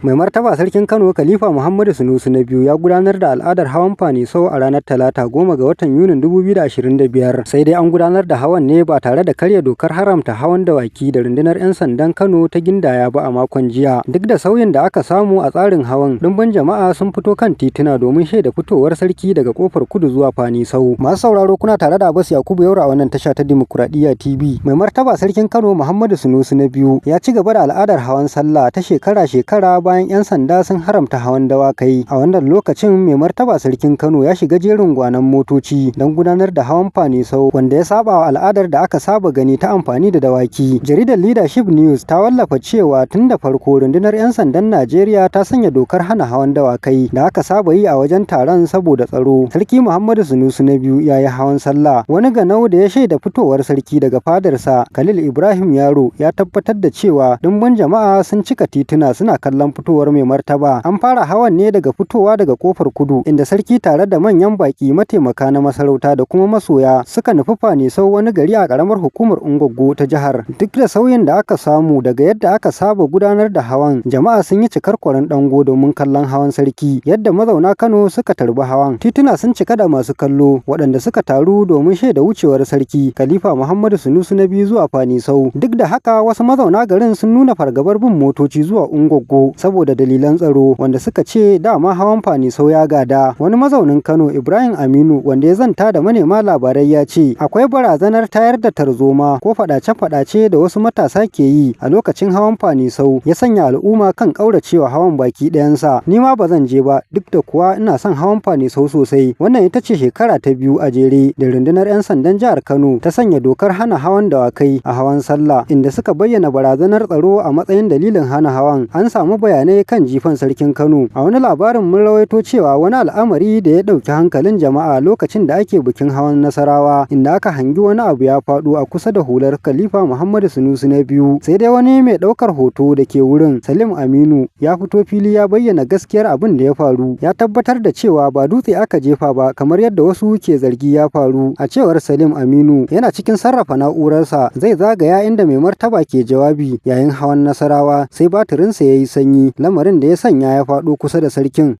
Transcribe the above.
Mai martaba Sarkin Kano Khalifa Muhammadu Sunusi na biyu ya gudanar da al'adar hawan Fanisau a ranar Talata 10 ga watan Yunin 2025. Sai dai an gudanar da hawan ne ba tare da karya dokar haramta hawan dawaki da rundunar 'yan sandan Kano ta gindaya ba a makon jiya. Duk da sauyin da aka samu a tsarin hawan, ɗumbin jama'a sun fito kan tituna domin shaida fitowar sarki daga kofar kudu zuwa Fanisau. Masu sauraro kuna tare da Abbas Yakubu Yaura a wannan tasha ta Dimokuraɗiyya TV. Mai martaba Sarkin Kano Muhammadu Sunusi na biyu ya ci gaba da al'adar hawan sallah ta shekara-shekara bayan 'yan sanda sun haramta hawan dawakai. A wannan lokacin mai martaba Sarkin Kano ya shiga jerin gwanon motoci don gudanar da hawan Fanisau, wanda ya saba wa al'adar da aka saba gani ta amfani da dawaki. Jaridar Leadership News ta wallafa cewa tun da farko rundunar 'yan sandan Najeriya ta sanya dokar hana hawan dawakai da aka saba yi a wajen taron saboda tsaro. Sarki Muhammadu Sunusi na biyu ya yi hawan sallah. Wani ganau da ya shaida fitowar sarki daga fadarsa, Khalil Ibrahim Yaro, ya tabbatar da cewa dimbin jama'a sun cika tituna suna kallon fitowar mai martaba. An fara hawan ne daga fitowa daga kofar kudu, inda sarki tare da manyan baki mataimaka na masarauta da kuma masoya suka nufi Fanisau, wani gari a karamar hukumar Ungwaggo ta jihar. Duk da sauyin da aka samu daga yadda aka saba gudanar da hawan, jama'a sun yi cikar kwaran dango domin kallon hawan sarki. Yadda mazauna Kano suka tarbi hawan, tituna sun cika da masu kallo waɗanda suka taru domin shaida wucewar sarki Khalifa Muhammadu Sunusi na biyu zuwa Fanisau. Duk da haka wasu mazauna garin sun nuna fargabar bin motoci zuwa Ungwaggo saboda dalilan tsaro, wanda suka ce dama hawan Fanisau ya gada. Wani mazaunin Kano, Ibrahim Aminu, wanda ya zanta da manema labarai, ya ce akwai barazanar tayar da tarzoma ko faɗace-faɗace da wasu matasa ke yi a lokacin hawan Fanisau, ya sanya al'umma kan ƙauracewa hawan baki ɗayansa. Ni ma ba zan je ba, duk da kuwa ina son hawan Fanisau sosai. Wannan ita ce shekara ta biyu a jere da rundunar 'yan sandan jihar Kano ta sanya dokar hana hawan dawakai a hawan sallah, inda suka bayyana barazanar tsaro a matsayin dalilin hana hawan. An samu bayanai kan jifan Sarkin Kano. A wani labarin mun rawaito cewa wani al'amari da ya ɗauki hankalin jama'a lokacin da ake bikin hawan Nasarawa, inda aka hangi wani abu ya faɗo a kusa da hular Khalifa Muhammadu Sunusi na biyu. Sai dai wani mai ɗaukar hoto da ke wurin, Salim Aminu, ya fito fili ya bayyana gaskiyar abin da ya faru. Ya tabbatar da cewa ba dutse aka jefa ba kamar yadda wasu ke zargi ya faru. A cewar Salim Aminu, yana cikin sarrafa na'urarsa zai zagaya inda mai martaba ke jawabi yayin hawan Nasarawa, sai batirinsa ya yi sanyi, lamarin da ya sanya ya faɗo kusa da sarkin.